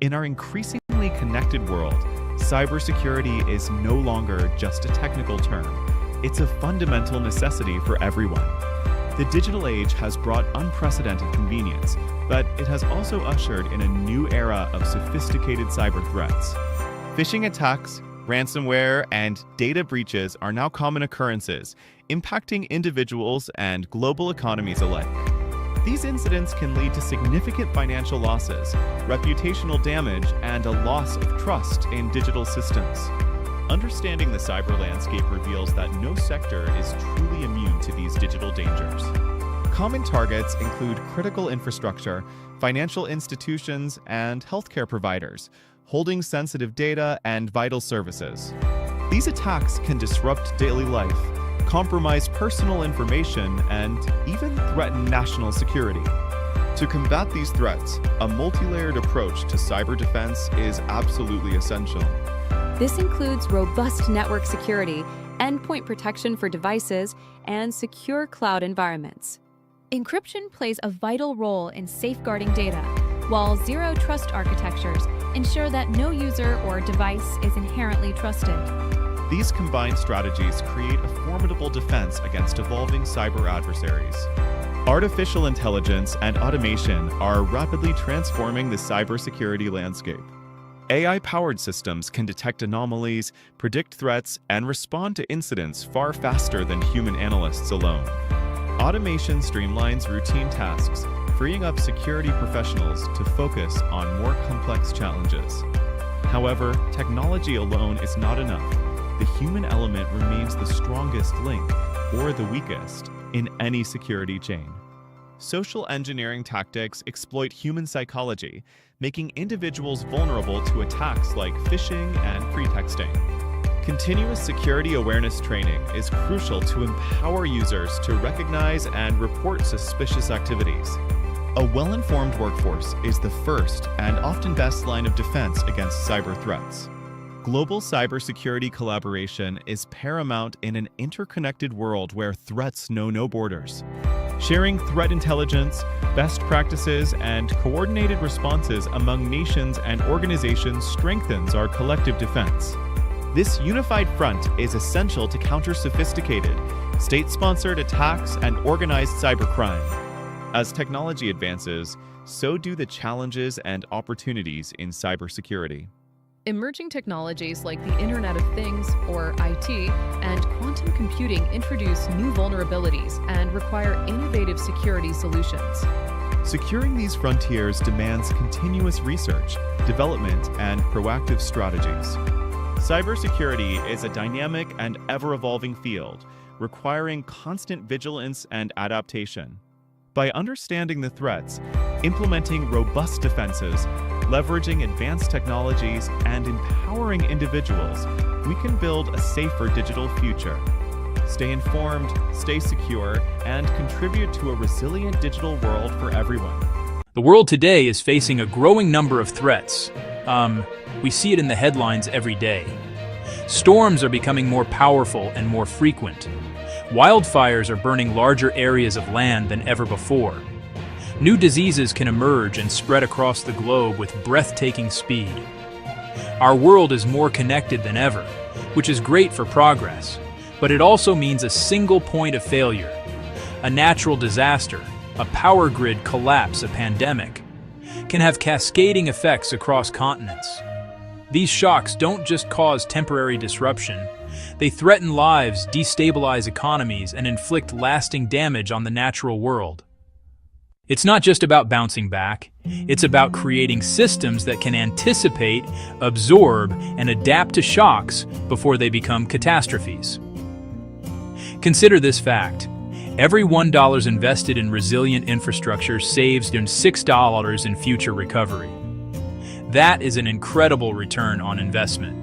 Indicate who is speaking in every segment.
Speaker 1: In our increasingly connected world, cybersecurity is no longer just a technical term. It's a fundamental necessity for everyone. The digital age has brought unprecedented convenience, but it has also ushered in a new era of sophisticated cyber threats. Phishing attacks, ransomware, and data breaches are now common occurrences, impacting individuals and global economies alike. These incidents can lead to significant financial losses, reputational damage, and a loss of trust in digital systems. Understanding the cyber landscape reveals that no sector is truly immune to these digital dangers. Common targets include critical infrastructure, financial institutions, and healthcare providers, holding sensitive data and vital services. These attacks can disrupt daily life, compromise personal information, and even threaten national security. To combat these threats, a multi-layered approach to cyber defense is absolutely essential.
Speaker 2: This includes robust network security, endpoint protection for devices, and secure cloud environments. Encryption plays a vital role in safeguarding data, while zero-trust architectures ensure that no user or device is inherently trusted.
Speaker 1: These combined strategies create a formidable defense against evolving cyber adversaries. Artificial intelligence and automation are rapidly transforming the cybersecurity landscape. AI-powered systems can detect anomalies, predict threats, and respond to incidents far faster than human analysts alone. Automation streamlines routine tasks, freeing up security professionals to focus on more complex challenges. However, technology alone is not enough. The human element remains the strongest link, or the weakest, in any security chain. Social engineering tactics exploit human psychology, making individuals vulnerable to attacks like phishing and pretexting. Continuous security awareness training is crucial to empower users to recognize and report suspicious activities. A well-informed workforce is the first and often best line of defense against cyber threats. Global cybersecurity collaboration is paramount in an interconnected world where threats know no borders. Sharing threat intelligence, best practices, and coordinated responses among nations and organizations strengthens our collective defense. This unified front is essential to counter sophisticated, state-sponsored attacks and organized cybercrime. As technology advances, so do the challenges and opportunities in cybersecurity.
Speaker 3: Emerging technologies like the Internet of Things, or IT, and quantum computing introduce new vulnerabilities and require innovative security solutions.
Speaker 1: Securing these frontiers demands continuous research, development, and proactive strategies. Cybersecurity is a dynamic and ever-evolving field, requiring constant vigilance and adaptation. By understanding the threats, implementing robust defenses, leveraging advanced technologies, and empowering individuals, we can build a safer digital future. Stay informed, stay secure, and contribute to a resilient digital world for everyone.
Speaker 4: The world today is facing a growing number of threats. We see it in the headlines every day. Storms are becoming more powerful and more frequent. Wildfires are burning larger areas of land than ever before. New diseases can emerge and spread across the globe with breathtaking speed. Our world is more connected than ever, which is great for progress, but it also means a single point of failure. A natural disaster, a power grid collapse, a pandemic, can have cascading effects across continents. These shocks don't just cause temporary disruption, they threaten lives, destabilize economies, and inflict lasting damage on the natural world. It's not just about bouncing back, it's about creating systems that can anticipate, absorb, and adapt to shocks before they become catastrophes. Consider this fact. Every $1 invested in resilient infrastructure saves $6 in future recovery. That is an incredible return on investment.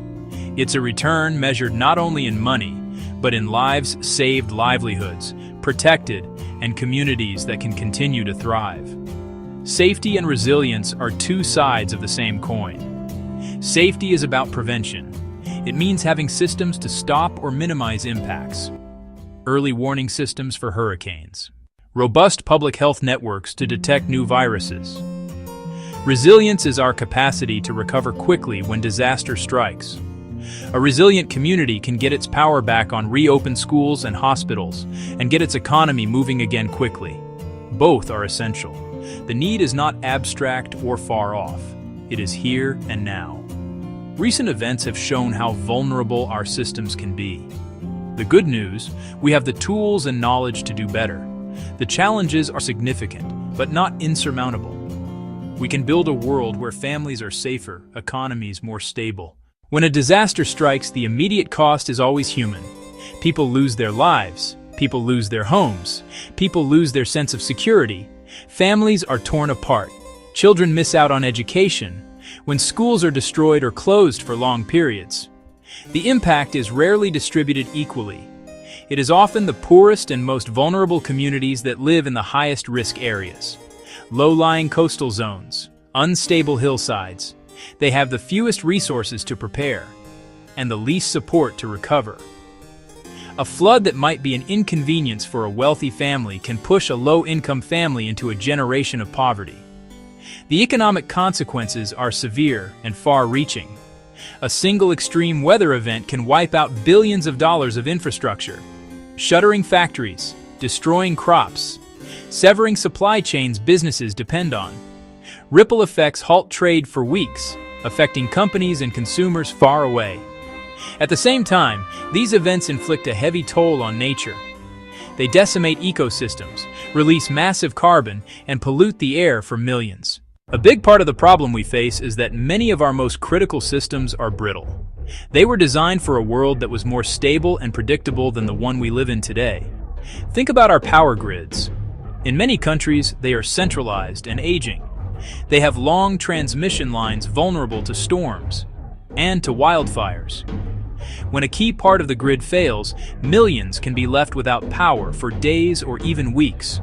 Speaker 4: It's a return measured not only in money, but in lives saved, livelihoods protected, and communities that can continue to thrive. Safety and resilience are two sides of the same coin. Safety is about prevention. It means having systems to stop or minimize impacts. Early warning systems for hurricanes. Robust public health networks to detect new viruses. Resilience is our capacity to recover quickly when disaster strikes. A resilient community can get its power back on reopened schools and hospitals and get its economy moving again quickly. Both are essential. The need is not abstract or far off. It is here and now. Recent events have shown how vulnerable our systems can be. The good news, we have the tools and knowledge to do better. The challenges are significant, but not insurmountable. We can build a world where families are safer, economies more stable. When a disaster strikes, the immediate cost is always human. People lose their lives. People lose their homes. People lose their sense of security. Families are torn apart. Children miss out on education. When schools are destroyed or closed for long periods. The impact is rarely distributed equally. It is often the poorest and most vulnerable communities that live in the highest risk areas. Low-lying coastal zones, unstable hillsides. They have the fewest resources to prepare, and the least support to recover. A flood that might be an inconvenience for a wealthy family can push a low-income family into a generation of poverty. The economic consequences are severe and far-reaching. A single extreme weather event can wipe out billions of dollars of infrastructure, shuttering factories, destroying crops, severing supply chains businesses depend on. Ripple effects halt trade for weeks, affecting companies and consumers far away. At the same time, these events inflict a heavy toll on nature. They decimate ecosystems, release massive carbon, and pollute the air for millions. A big part of the problem we face is that many of our most critical systems are brittle. They were designed for a world that was more stable and predictable than the one we live in today. Think about our power grids. In many countries, they are centralized and aging. They have long transmission lines vulnerable to storms and to wildfires. When a key part of the grid fails, millions can be left without power for days or even weeks.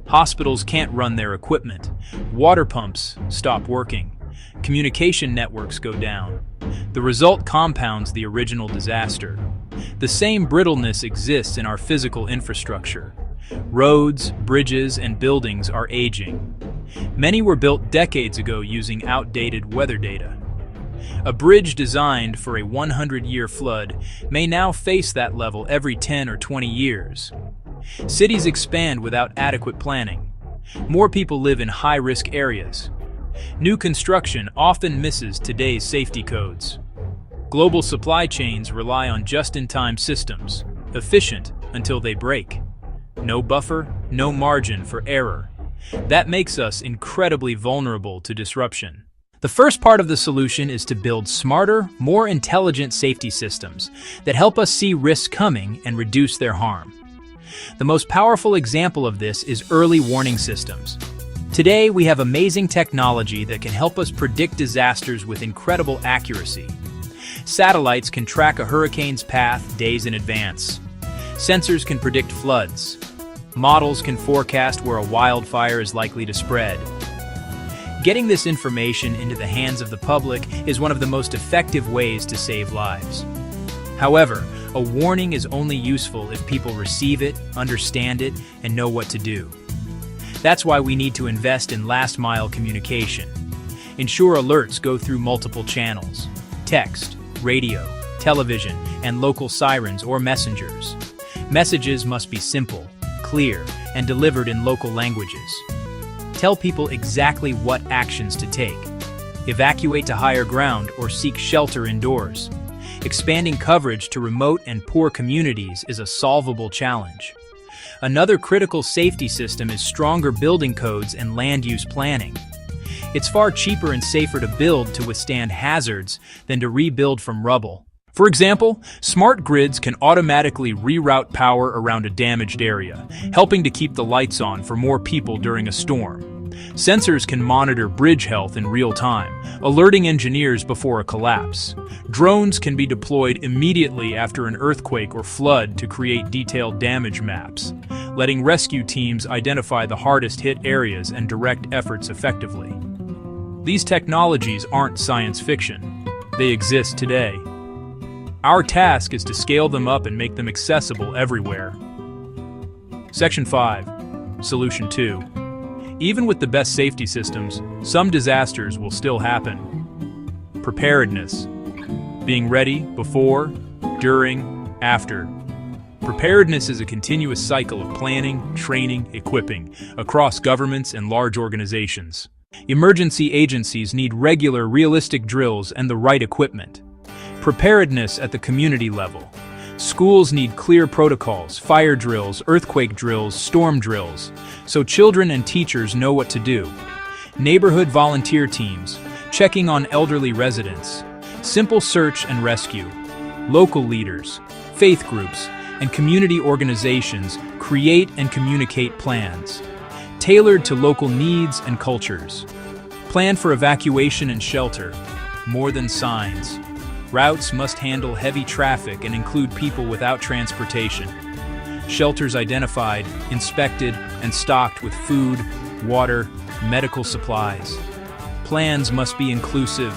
Speaker 4: Hospitals can't run their equipment. Water pumps stop working. Communication networks go down. The result compounds the original disaster. The same brittleness exists in our physical infrastructure. Roads, bridges, and buildings are aging. Many were built decades ago using outdated weather data. A bridge designed for a 100-year flood may now face that level every 10 or 20 years. Cities expand without adequate planning. More people live in high-risk areas. New construction often misses today's safety codes. Global supply chains rely on just-in-time systems, efficient until they break. No buffer, no margin for error. That makes us incredibly vulnerable to disruption. The first part of the solution is to build smarter, more intelligent safety systems that help us see risks coming and reduce their harm. The most powerful example of this is early warning systems. Today, we have amazing technology that can help us predict disasters with incredible accuracy. Satellites can track a hurricane's path days in advance. Sensors can predict floods. Models can forecast where a wildfire is likely to spread. Getting this information into the hands of the public is one of the most effective ways to save lives. However, a warning is only useful if people receive it, understand it, and know what to do. That's why we need to invest in last-mile communication. Ensure alerts go through multiple channels: text, radio, television, and local sirens or messengers. Messages must be simple, clear, and delivered in local languages. Tell people exactly what actions to take. Evacuate to higher ground or seek shelter indoors. Expanding coverage to remote and poor communities is a solvable challenge. Another critical safety system is stronger building codes and land use planning. It's far cheaper and safer to build to withstand hazards than to rebuild from rubble. For example, smart grids can automatically reroute power around a damaged area, helping to keep the lights on for more people during a storm. Sensors can monitor bridge health in real time, alerting engineers before a collapse. Drones can be deployed immediately after an earthquake or flood to create detailed damage maps, letting rescue teams identify the hardest hit areas and direct efforts effectively. These technologies aren't science fiction. They exist today. Our task is to scale them up and make them accessible everywhere. Section 5. Solution 2. Even with the best safety systems, some disasters will still happen. Preparedness. Being ready before, during, after. Preparedness is a continuous cycle of planning, training, equipping across governments and large organizations. Emergency agencies need regular, realistic drills and the right equipment. Preparedness at the community level. Schools need clear protocols, fire drills, earthquake drills, storm drills, so children and teachers know what to do. Neighborhood volunteer teams, checking on elderly residents. Simple search and rescue. Local leaders, faith groups, and community organizations create and communicate plans, tailored to local needs and cultures. Plan for evacuation and shelter, more than signs. Routes must handle heavy traffic and include people without transportation. Shelters identified, inspected, and stocked with food, water, medical supplies. Plans must be inclusive,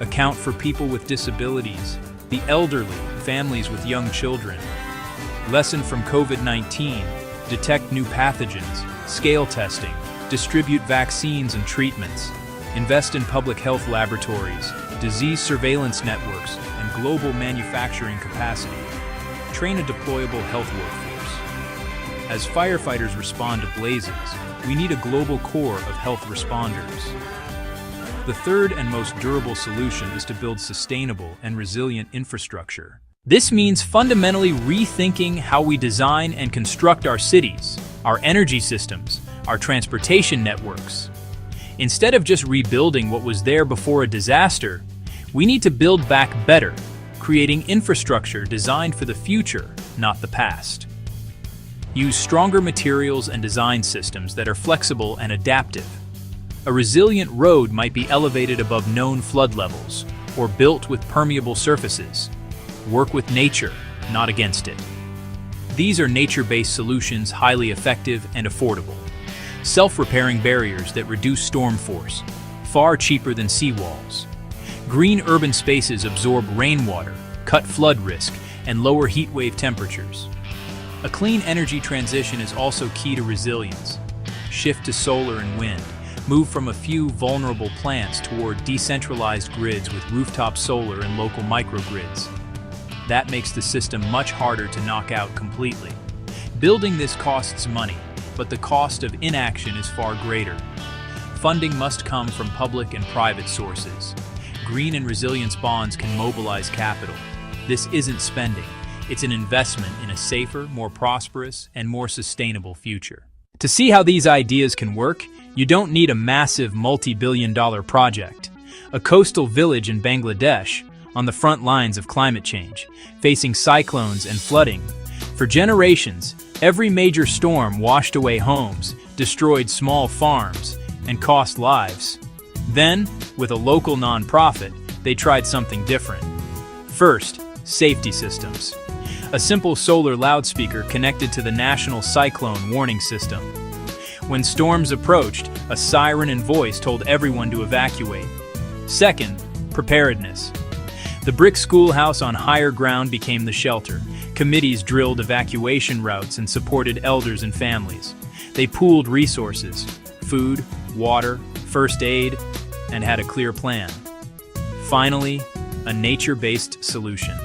Speaker 4: account for people with disabilities, the elderly, families with young children. Lesson from COVID-19, detect new pathogens, scale testing, distribute vaccines and treatments, invest in public health laboratories, disease surveillance networks, and global manufacturing capacity. Train a deployable health workforce. As firefighters respond to blazes, we need a global corps of health responders. The third and most durable solution is to build sustainable and resilient infrastructure. This means fundamentally rethinking how we design and construct our cities, our energy systems, our transportation networks. Instead of just rebuilding what was there before a disaster, we need to build back better, creating infrastructure designed for the future, not the past. Use stronger materials and design systems that are flexible and adaptive. A resilient road might be elevated above known flood levels or built with permeable surfaces. Work with nature, not against it. These are nature-based solutions, highly effective and affordable. Self-repairing barriers that reduce storm force, far cheaper than seawalls. Green urban spaces absorb rainwater, cut flood risk, and lower heat wave temperatures. A clean energy transition is also key to resilience. Shift to solar and wind. Move from a few vulnerable plants toward decentralized grids with rooftop solar and local microgrids. That makes the system much harder to knock out completely. Building this costs money, but the cost of inaction is far greater. Funding must come from public and private sources. Green and resilience bonds can mobilize capital. This isn't spending, it's an investment in a safer, more prosperous, and more sustainable future. To see how these ideas can work, you don't need a massive multi-billion-dollar project. A coastal village in Bangladesh, on the front lines of climate change, facing cyclones and flooding. For generations, every major storm washed away homes, destroyed small farms, and cost lives. Then, with a local nonprofit, they tried something different. First, safety systems. A simple solar loudspeaker connected to the national cyclone warning system. When storms approached, a siren and voice told everyone to evacuate. Second, preparedness. The brick schoolhouse on higher ground became the shelter. Committees drilled evacuation routes and supported elders and families. They pooled resources, food, water, first aid, and had a clear plan. Finally, a nature-based solution.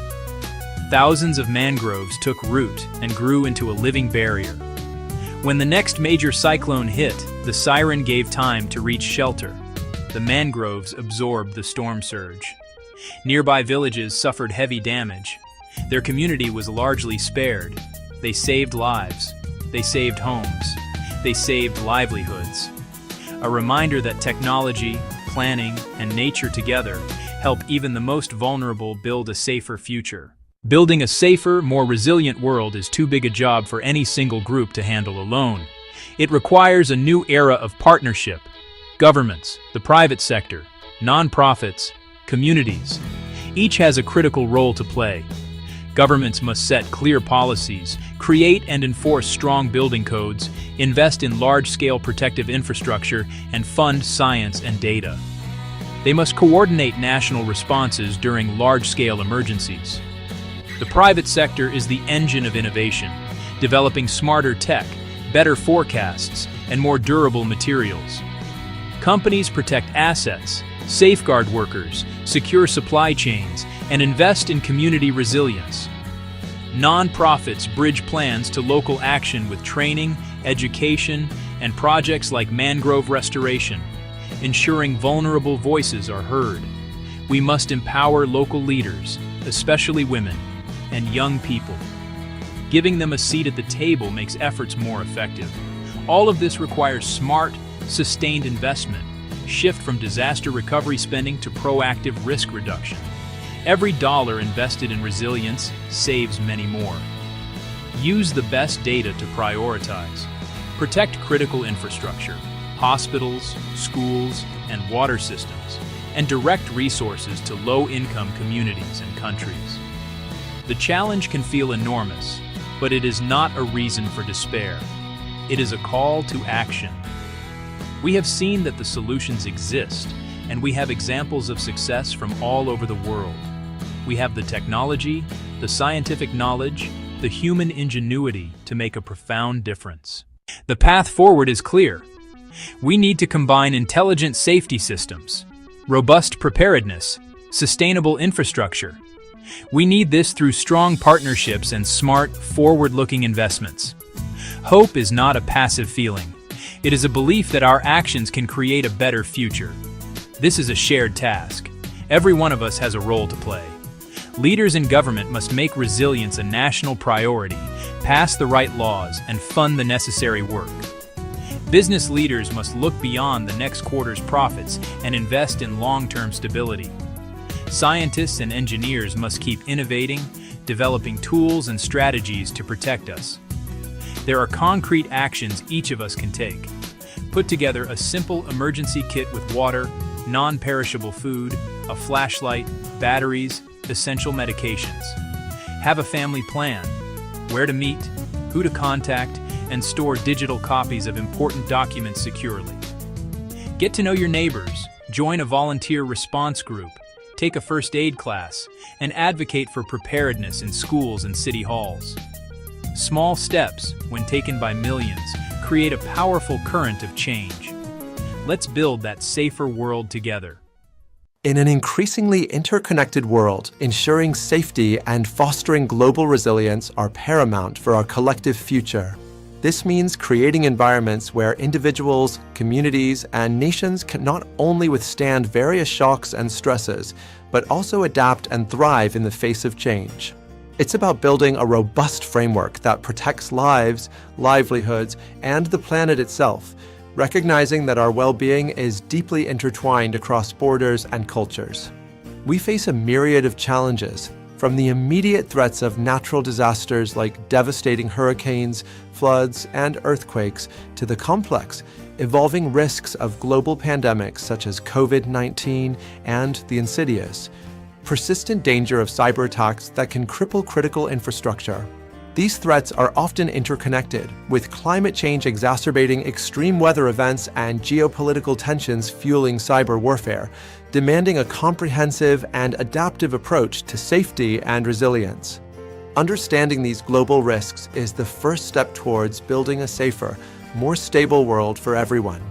Speaker 4: Thousands of mangroves took root and grew into a living barrier. When the next major cyclone hit, the siren gave time to reach shelter. The mangroves absorbed the storm surge. Nearby villages suffered heavy damage. Their community was largely spared. They saved lives. They saved homes. They saved livelihoods. A reminder that technology, planning, and nature together help even the most vulnerable build a safer future. Building a safer, more resilient world is too big a job for any single group to handle alone. It requires a new era of partnership. Governments, the private sector, nonprofits, communities. Each has a critical role to play. Governments must set clear policies, create and enforce strong building codes, invest in large-scale protective infrastructure, and fund science and data. They must coordinate national responses during large-scale emergencies. The private sector is the engine of innovation, developing smarter tech, better forecasts, and more durable materials. Companies protect assets, safeguard workers, secure supply chains, and invest in community resilience. Nonprofits bridge plans to local action with training, education, and projects like mangrove restoration, ensuring vulnerable voices are heard. We must empower local leaders, especially women and young people. Giving them a seat at the table makes efforts more effective. All of this requires smart, sustained investment, shift from disaster recovery spending to proactive risk reduction. Every dollar invested in resilience saves many more. Use the best data to prioritize. Protect critical infrastructure, hospitals, schools, and water systems, and direct resources to low-income communities and countries. The challenge can feel enormous, but it is not a reason for despair. It is a call to action. We have seen that the solutions exist, and we have examples of success from all over the world. We have the technology, the scientific knowledge, the human ingenuity to make a profound difference. The path forward is clear. We need to combine intelligent safety systems, robust preparedness, sustainable infrastructure. We need this through strong partnerships and smart, forward-looking investments. Hope is not a passive feeling. It is a belief that our actions can create a better future. This is a shared task. Every one of us has a role to play. Leaders in government must make resilience a national priority, pass the right laws, and fund the necessary work. Business leaders must look beyond the next quarter's profits and invest in long-term stability. Scientists and engineers must keep innovating, developing tools and strategies to protect us. There are concrete actions each of us can take. Put together a simple emergency kit with water, non-perishable food, a flashlight, batteries, essential medications. Have a family plan, where to meet, who to contact, and store digital copies of important documents securely. Get to know your neighbors, join a volunteer response group, take a first aid class, and advocate for preparedness in schools and city halls. Small steps, when taken by millions, create a powerful current of change. Let's build that safer world together.
Speaker 5: In an increasingly interconnected world, ensuring safety and fostering global resilience are paramount for our collective future. This means creating environments where individuals, communities, and nations can not only withstand various shocks and stresses, but also adapt and thrive in the face of change. It's about building a robust framework that protects lives, livelihoods, and the planet itself, recognizing that our well-being is deeply intertwined across borders and cultures. We face a myriad of challenges, from the immediate threats of natural disasters like devastating hurricanes, floods, and earthquakes, to the complex, evolving risks of global pandemics such as COVID-19 and the insidious, persistent danger of cyber attacks that can cripple critical infrastructure. These threats are often interconnected, with climate change exacerbating extreme weather events and geopolitical tensions fueling cyber warfare, demanding a comprehensive and adaptive approach to safety and resilience. Understanding these global risks is the first step towards building a safer, more stable world for everyone.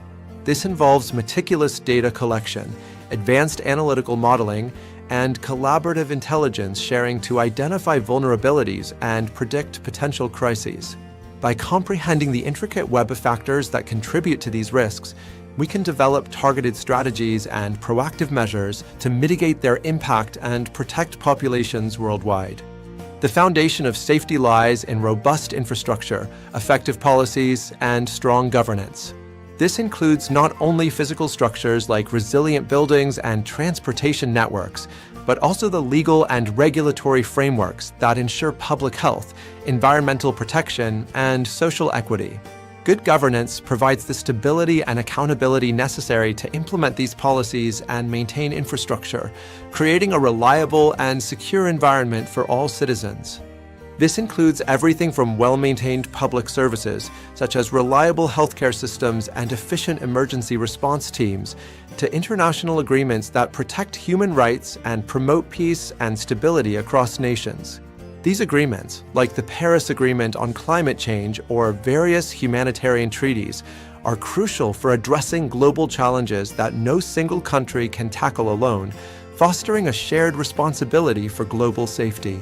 Speaker 5: This involves meticulous data collection, advanced analytical modeling, and collaborative intelligence sharing to identify vulnerabilities and predict potential crises. By comprehending the intricate web of factors that contribute to these risks, we can develop targeted strategies and proactive measures to mitigate their impact and protect populations worldwide. The foundation of safety lies in robust infrastructure, effective policies, and strong governance. This includes not only physical structures like resilient buildings and transportation networks, but also the legal and regulatory frameworks that ensure public health, environmental protection, and social equity. Good governance provides the stability and accountability necessary to implement these policies and maintain infrastructure, creating a reliable and secure environment for all citizens. This includes everything from well-maintained public services, such as reliable healthcare systems and efficient emergency response teams, to international agreements that protect human rights and promote peace and stability across nations. These agreements, like the Paris Agreement on Climate Change or various humanitarian treaties, are crucial for addressing global challenges that no single country can tackle alone, fostering a shared responsibility for global safety.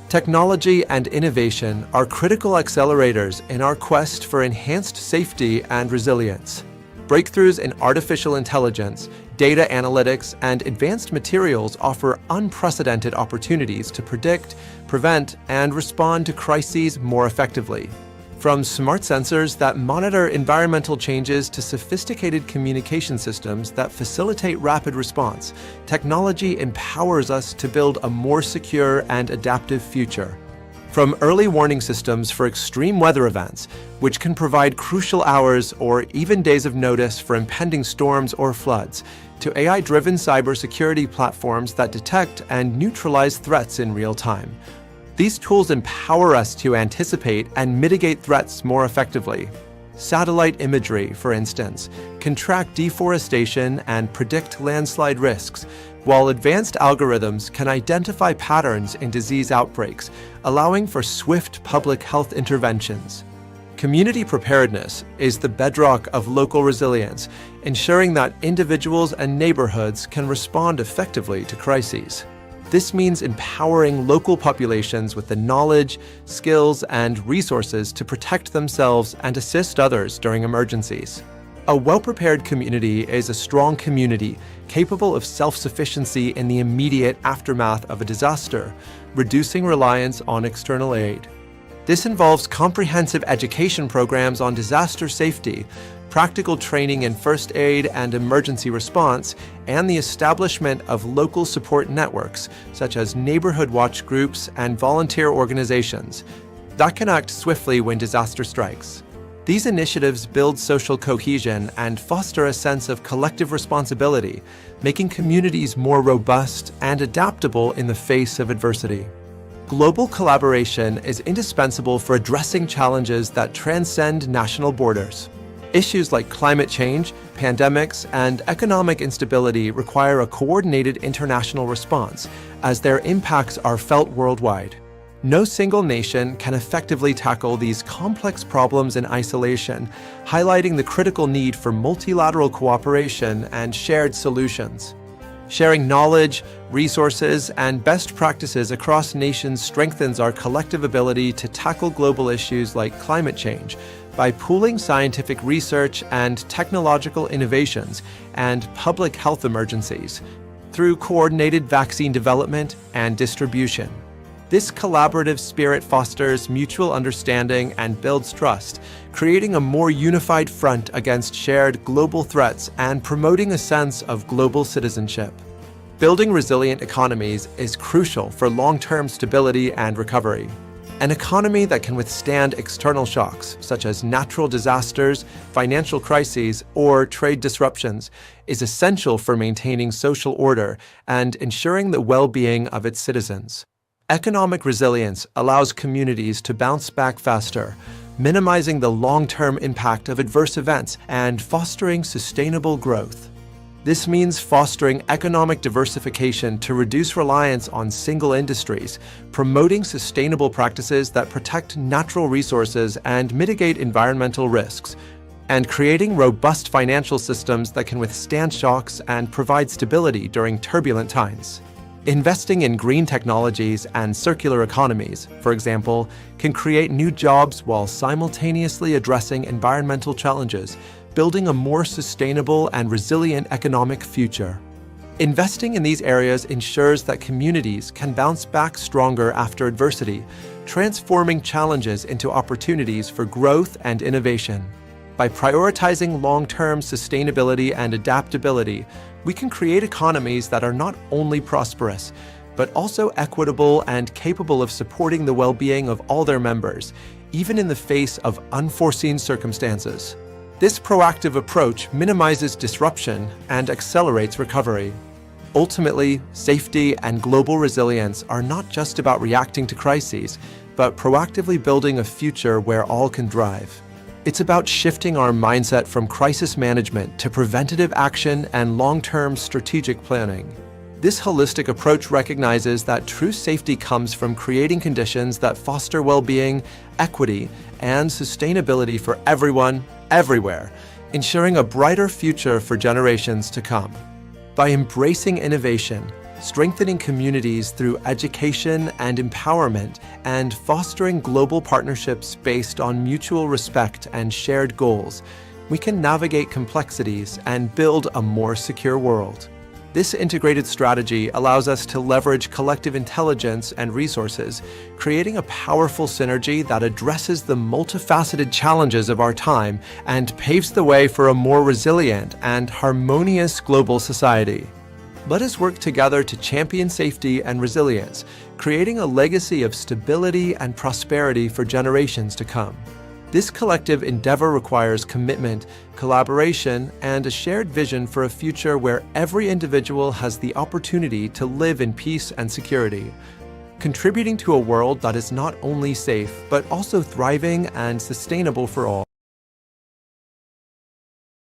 Speaker 5: Technology and innovation are critical accelerators in our quest for enhanced safety and resilience. Breakthroughs in artificial intelligence, data analytics, and advanced materials offer unprecedented opportunities to predict, prevent, and respond to crises more effectively. From smart sensors that monitor environmental changes to sophisticated communication systems that facilitate rapid response, technology empowers us to build a more secure and adaptive future. From early warning systems for extreme weather events, which can provide crucial hours or even days of notice for impending storms or floods, to AI-driven cybersecurity platforms that detect and neutralize threats in real time. These tools empower us to anticipate and mitigate threats more effectively. Satellite imagery, for instance, can track deforestation and predict landslide risks, while advanced algorithms can identify patterns in disease outbreaks, allowing for swift public health interventions. Community preparedness is the bedrock of local resilience, ensuring that individuals and neighborhoods can respond effectively to crises. This means empowering local populations with the knowledge, skills, and resources to protect themselves and assist others during emergencies. A well-prepared community is a strong community capable of self-sufficiency in the immediate aftermath of a disaster, reducing reliance on external aid. This involves comprehensive education programs on disaster safety, practical training in first aid and emergency response, and the establishment of local support networks, such as neighborhood watch groups and volunteer organizations, that can act swiftly when disaster strikes. These initiatives build social cohesion and foster a sense of collective responsibility, making communities more robust and adaptable in the face of adversity. Global collaboration is indispensable for addressing challenges that transcend national borders. Issues like climate change, pandemics, and economic instability require a coordinated international response, as their impacts are felt worldwide. No single nation can effectively tackle these complex problems in isolation, highlighting the critical need for multilateral cooperation and shared solutions. Sharing knowledge, resources, and best practices across nations strengthens our collective ability to tackle global issues like climate change by pooling scientific research and technological innovations and public health emergencies through coordinated vaccine development and distribution. This collaborative spirit fosters mutual understanding and builds trust, creating a more unified front against shared global threats and promoting a sense of global citizenship. Building resilient economies is crucial for long-term stability and recovery. An economy that can withstand external shocks, such as natural disasters, financial crises, or trade disruptions, is essential for maintaining social order and ensuring the well-being of its citizens. Economic resilience allows communities to bounce back faster, minimizing the long-term impact of adverse events and fostering sustainable growth. This means fostering economic diversification to reduce reliance on single industries, promoting sustainable practices that protect natural resources and mitigate environmental risks, and creating robust financial systems that can withstand shocks and provide stability during turbulent times. Investing in green technologies and circular economies, for example, can create new jobs while simultaneously addressing environmental challenges, building a more sustainable and resilient economic future. Investing in these areas ensures that communities can bounce back stronger after adversity, transforming challenges into opportunities for growth and innovation. By prioritizing long-term sustainability and adaptability, we can create economies that are not only prosperous, but also equitable and capable of supporting the well-being of all their members, even in the face of unforeseen circumstances. This proactive approach minimizes disruption and accelerates recovery. Ultimately, safety and global resilience are not just about reacting to crises, but proactively building a future where all can thrive. It's about shifting our mindset from crisis management to preventative action and long-term strategic planning. This holistic approach recognizes that true safety comes from creating conditions that foster well-being, equity, and sustainability for everyone, everywhere, ensuring a brighter future for generations to come. By embracing innovation, strengthening communities through education and empowerment, and fostering global partnerships based on mutual respect and shared goals, we can navigate complexities and build a more secure world. This integrated strategy allows us to leverage collective intelligence and resources, creating a powerful synergy that addresses the multifaceted challenges of our time and paves the way for a more resilient and harmonious global society. Let us work together to champion safety and resilience, creating a legacy of stability and prosperity for generations to come. This collective endeavor requires commitment, collaboration, and a shared vision for a future where every individual has the opportunity to live in peace and security, contributing to a world that is not only safe, but also thriving and sustainable for all.